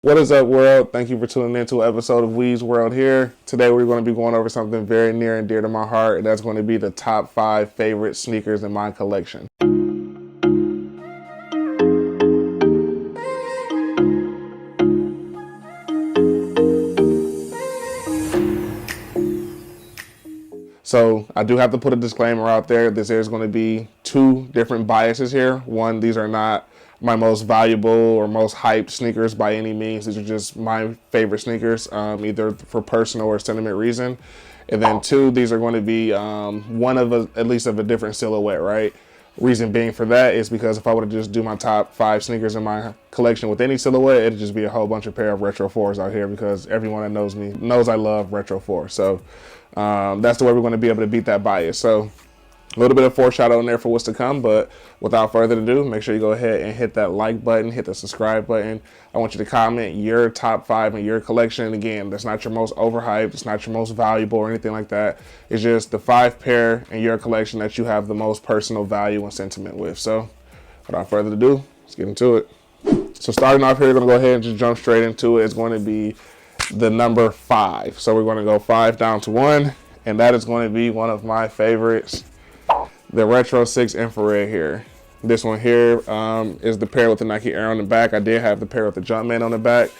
What is up, world? Thank you for tuning in to an episode of Wheez World here. Today we're going to be going over something very near and dear to my heart, and that's going to be the top 5 favorite sneakers in my collection. So I do have to put a disclaimer out there. This is going to be two different biases here. One, these are not my most valuable or most hyped sneakers by any means. These are just my favorite sneakers, either for personal or sentiment reason. And then two, these are going to be one of at least of a different silhouette, right? Reason being for that is because if I were to just do my top 5 sneakers in my collection with any silhouette, it'd just be a whole bunch of pair of Retro 4s out here because everyone that knows me knows I love Retro 4. So that's the way we're going to be able to beat that bias. So a little bit of foreshadowing there for what's to come, but without further ado, make sure you go ahead and hit that like button, hit the subscribe button. I want you to comment your top 5 in your collection. And again, that's not your most overhyped, it's not your most valuable or anything like that. It's just the 5 pair in your collection that you have the most personal value and sentiment with. So without further ado, let's get into it. So starting off here, we're going to go ahead and just jump straight into it. It's going to be the number 5. So we're going to go 5 down to 1, and that is going to be one of my favorites, the Retro 6 Infrared here. This one here is the pair with the Nike Air on the back. I did have the pair with the Jumpman on the back.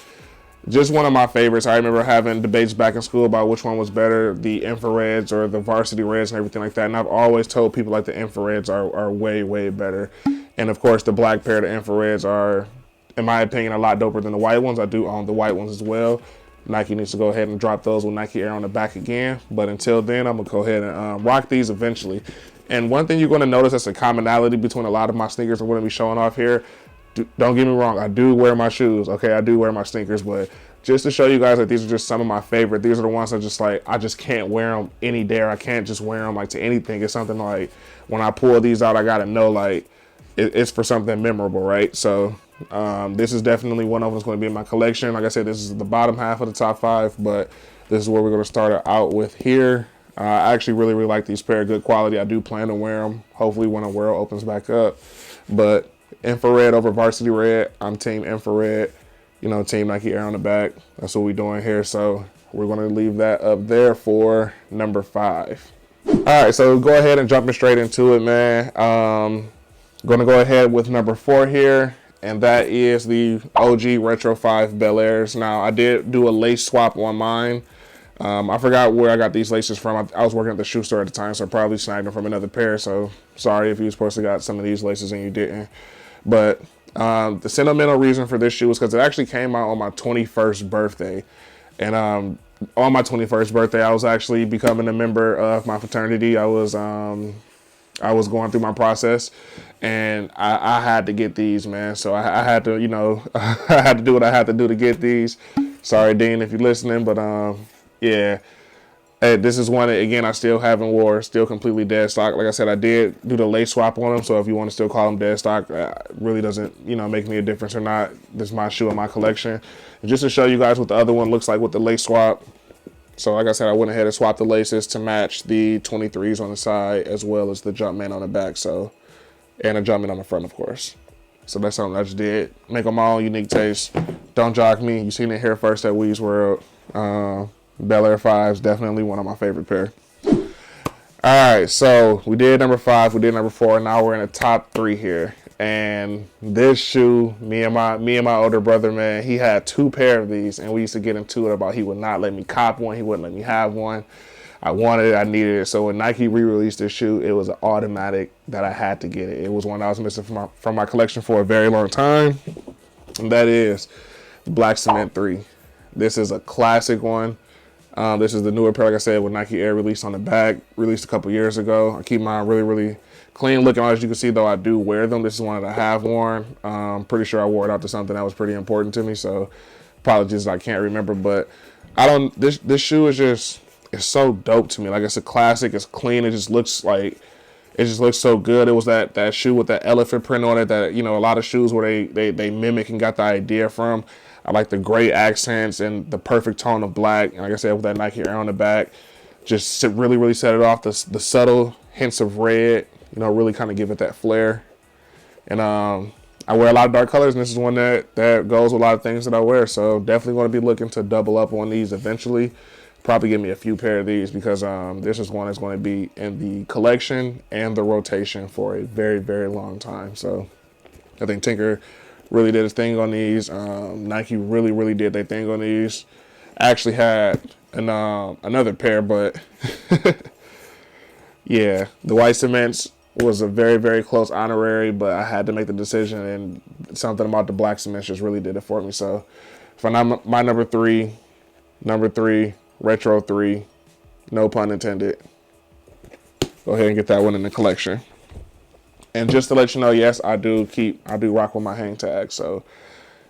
Just one of my favorites. I remember having debates back in school about which one was better, the infrareds or the varsity reds and everything like that. And I've always told people like the infrareds are way, way better. And of course, the black pair of the infrareds are, in my opinion, a lot doper than the white ones. I do own the white ones as well. Nike needs to go ahead and drop those with Nike Air on the back again. But until then, I'm going to go ahead and rock these eventually. And one thing you're going to notice that's a commonality between a lot of my sneakers I'm going to be showing off here. Don't get me wrong, I do wear my shoes. Okay, I do wear my sneakers, but just to show you guys that these are just some of my favorite. These are the ones that just like, I just can't wear them any day. I can't just wear them like to anything. It's something like when I pull these out, I got to know like it's for something memorable, right? So this is definitely one of them that's going to be in my collection. Like I said, this is the bottom half of the top 5, but this is where we're going to start it out with here. I actually really, really like these pair. Good quality. I do plan to wear them, hopefully when the world opens back up. But infrared over varsity red, I'm team infrared, you know, team Nike Air on the back. That's what we're doing here. So we're going to leave that up there for number 5. All right, so go ahead and jumping straight into it, man. Going to go ahead with number 4 here, and that is the OG Retro 5 Bel Airs. Now, I did do a lace swap on mine. I forgot where I got these laces from. I was working at the shoe store at the time, so I probably snagged them from another pair. So sorry if you were supposed to got some of these laces and you didn't. But the sentimental reason for this shoe is because it actually came out on my 21st birthday. And on my 21st birthday, I was actually becoming a member of my fraternity. I was going through my process, and I had to get these, man. So I had to, you know, I had to do what I had to do to get these. Sorry, Dean, if you're listening, but yeah. Hey, this is one that, again, I still haven't wore, still completely dead stock. Like I said, I did do the lace swap on them, so if you want to still call them dead stock, really doesn't, you know, make me a difference or not. This is my shoe in my collection. And just to show you guys what the other one looks like with the lace swap. So like I said, I went ahead and swapped the laces to match the 23s on the side as well as the Jumpman on the back. So, and a Jumpman on the front, of course. So that's something I just did. Make them all unique taste. Don't jock me. You seen it here first at Wheez World. Bel Air 5s, definitely one of my favorite pair. All right, so we did number 5, we did number 4. Now we're in the top 3 here. And this shoe, me and my older brother, man, he had 2 pair of these, and we used to get into it about he would not let me cop one, he wouldn't let me have one. I wanted it, I needed it. So when Nike re-released this shoe, it was an automatic that I had to get it. It was one I was missing from my collection for a very long time, and that is the Black Cement 3. This is a classic one. This is the newer pair, like I said, with Nike Air released on the back, released a couple years ago. I keep mine really, really clean looking. As you can see, though, I do wear them. This is one that I have worn. Pretty sure I wore it out to something that was pretty important to me, so apologies, I can't remember. But I don't. This shoe is just, it's so dope to me. Like, it's a classic. It's clean. It just looks so good. It was that shoe with that elephant print on it that, you know, a lot of shoes where they mimic and got the idea from. I like the gray accents and the perfect tone of black. And like I said, with that Nike Air on the back, just really, really set it off. The subtle hints of red, you know, really kind of give it that flair. And I wear a lot of dark colors, and this is one that goes with a lot of things that I wear. So definitely going to be looking to double up on these eventually. Probably give me a few pair of these because this is one that's going to be in the collection and the rotation for a very, very long time. So I think Tinker really did his thing on these. Nike really, really did their thing on these. I actually had another pair, but yeah, the white cements was a very, very close honorary, but I had to make the decision, and something about the black cements just really did it for me. So for my number three, retro 3, no pun intended. Go ahead and get that one in the collection. And just to let you know, yes, I do rock with my hang tag. So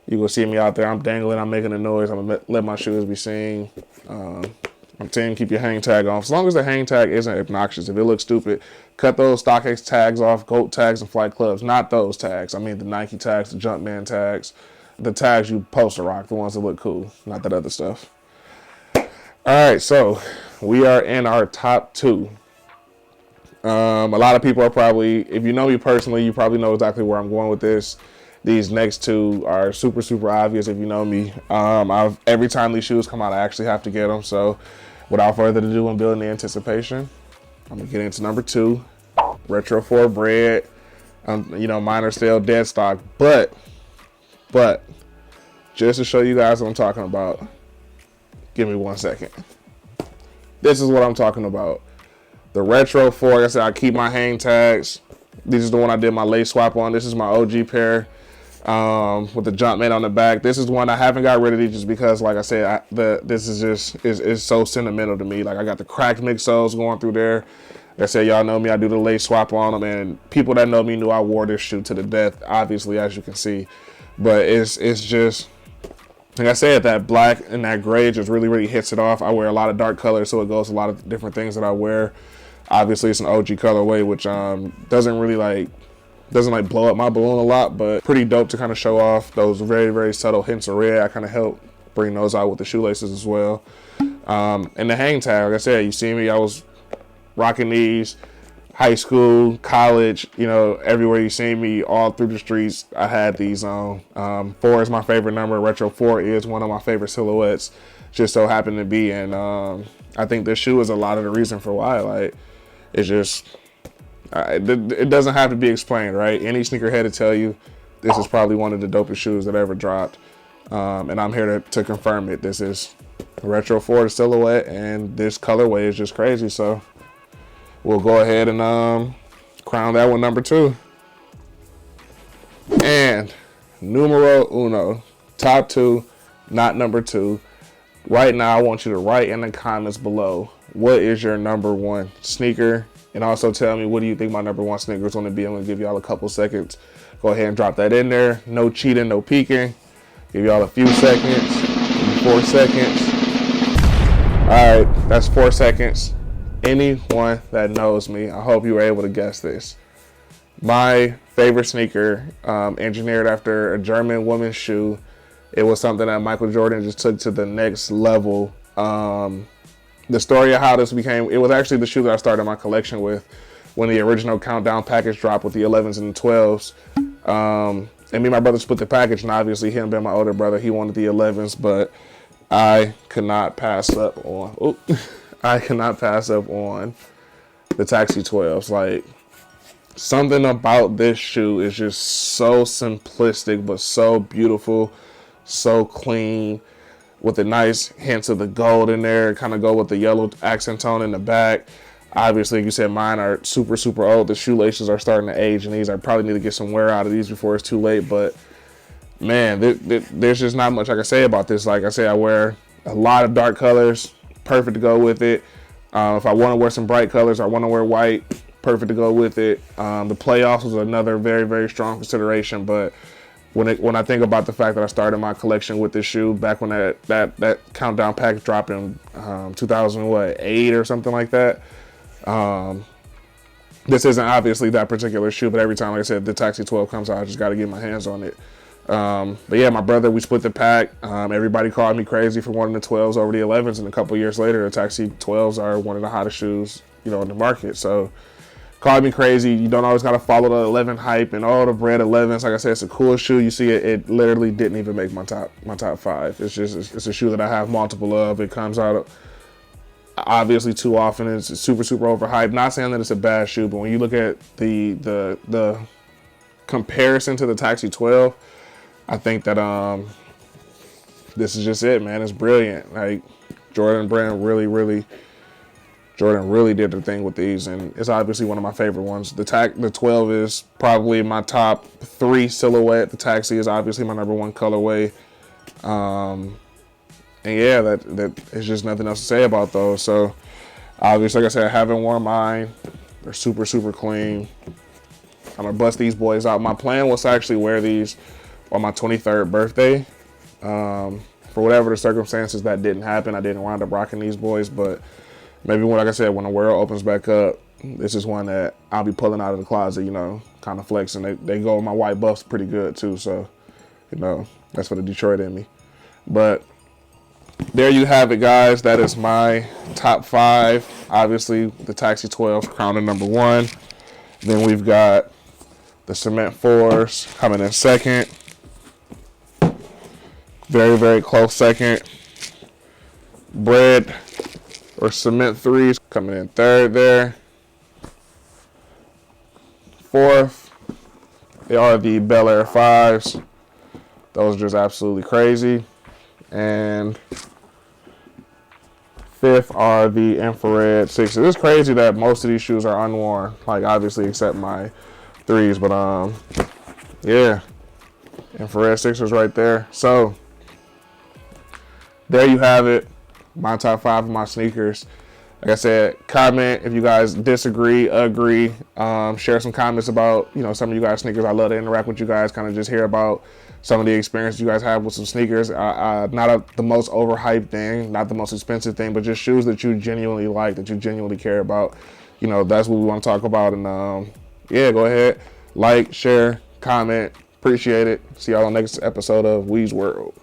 you will see me out there. I'm dangling, I'm making a noise. I'm gonna let my shoes be seen. I'm saying keep your hang tag on. As long as the hang tag isn't obnoxious. If it looks stupid, cut those StockX tags off, GOAT tags and Flight Clubs. Not those tags. I mean the Nike tags, the Jumpman tags, the tags you poster rock, the ones that look cool, not that other stuff. All right, so we are in our top 2. A lot of people are probably, if you know me personally, you probably know exactly where I'm going with this. These next 2 are super, super obvious if you know me. Every time these shoes come out, I actually have to get them. So without further ado, I'm building the anticipation. I'm gonna get into number 2, Retro 4 Bread. You know, mine are still dead stock, but just to show you guys what I'm talking about, give me 1 second. This is what I'm talking about. The Retro 4, like I said, I keep my hang tags. This is the one I did my lace swap on. This is my OG pair with the Jumpman on the back. This is one I haven't got rid of these just because, like I said, this is just is so sentimental to me. Like I got the cracked midsoles going through there. Like I said, y'all know me. I do the lace swap on them, and people that know me knew I wore this shoe to the death. Obviously, as you can see, but it's just. Like I said, that black and that gray just really, really hits it off. I wear a lot of dark colors, so it goes a lot of different things that I wear. Obviously, it's an OG colorway, which doesn't blow up my balloon a lot, but pretty dope to kind of show off those very, very subtle hints of red. I kind of help bring those out with the shoelaces as well. And the hang tag, like I said, you see me, I was rocking these high school, college, you know, everywhere you see me, all through the streets, I had these on. 4 is my favorite number. Retro 4 is one of my favorite silhouettes, just so happened to be. And I think this shoe is a lot of the reason for why. Like, it's just, it doesn't have to be explained, right? Any sneakerhead to tell you, this is probably one of the dopest shoes that ever dropped. And I'm here to confirm it. This is Retro 4 silhouette, and this colorway is just crazy. So we'll go ahead and crown that one number 2. And numero uno, top 2, not number 2. Right now, I want you to write in the comments below, what is your number 1 sneaker? And also tell me, what do you think my number 1 sneaker is going to be? I'm going to give y'all a couple seconds. Go ahead and drop that in there. No cheating, no peeking. Give y'all a few seconds, 4 seconds. All right, that's 4 seconds. Anyone that knows me, I hope you were able to guess this. My favorite sneaker, engineered after a German woman's shoe. It was something that Michael Jordan just took to the next level. The story of how this became, it was actually the shoe that I started my collection with when the original Countdown package dropped with the 11s and the 12s. And me and my brother split the package, and obviously him being my older brother, he wanted the 11s, but I could not pass up on, the Taxi 12s. Like, something about this shoe is just so simplistic, but so beautiful, so clean, with the nice hints of the gold in there, kind of go with the yellow accent tone in the back. Obviously, like you said, mine are super, super old. The shoelaces are starting to age, and these, I probably need to get some wear out of these before it's too late. But man, there's just not much I can say about this. Like I say, I wear a lot of dark colors, perfect to go with it. If I want to wear some bright colors, I want to wear white, perfect to go with it. The playoffs was another very, very strong consideration, but when I think about the fact that I started my collection with this shoe back when that Countdown package dropped in 2008 or something like that. This isn't obviously that particular shoe, but every time, like I said, the Taxi 12 comes out, I just got to get my hands on it. But yeah, my brother, we split the pack. Everybody called me crazy for wanting the 12s over the 11s, and a couple years later, the Taxi 12s are one of the hottest shoes, you know, in the market. So call me crazy. You don't always got to follow the 11 hype and all the bread 11s. Like I said, it's a cool shoe. You see it, it literally didn't even make my top 5. It's it's a shoe that I have multiple of. It comes out obviously too often. It's super overhyped. Not saying that it's a bad shoe, but when you look at the comparison to the Taxi 12, I think that this is just it, man. It's brilliant. Like Jordan really did the thing with these, and it's obviously one of my favorite ones. The 12 is probably my top 3 silhouette. The Taxi is obviously my number 1 colorway. And yeah, that is just nothing else to say about those. So obviously, like I said, I haven't worn mine. They're super clean. I'm gonna bust these boys out. My plan was to actually wear these on my 23rd birthday. For whatever the circumstances, that didn't happen. I didn't wind up rocking these boys, but maybe when, like I said, when the world opens back up, this is one that I'll be pulling out of the closet, you know, kind of flexing. They go with my white buffs pretty good too, so, you know, that's for the Detroit in me. But there you have it, guys. That is my top 5. Obviously, the Taxi 12 crowning number 1. Then we've got the Cement 4s coming in second. Very close second. Bread or Cement 3s coming in third there. Fourth, they are the Bel Air 5s. Those are just absolutely crazy. And fifth are the Infrared 6s. It's crazy that most of these shoes are unworn, like obviously except my 3s, but yeah, Infrared 6s right there. So there you have it, my top 5 of my sneakers. Like I said, comment if you guys disagree, agree. Share some comments about, you know, some of you guys' sneakers. I love to interact with you guys, kind of just hear about some of the experience you guys have with some sneakers. Not the most overhyped thing, not the most expensive thing, but just shoes that you genuinely like, that you genuinely care about. You know, that's what we want to talk about. And yeah, go ahead, like, share, comment. Appreciate it. See y'all on the next episode of Wheez World.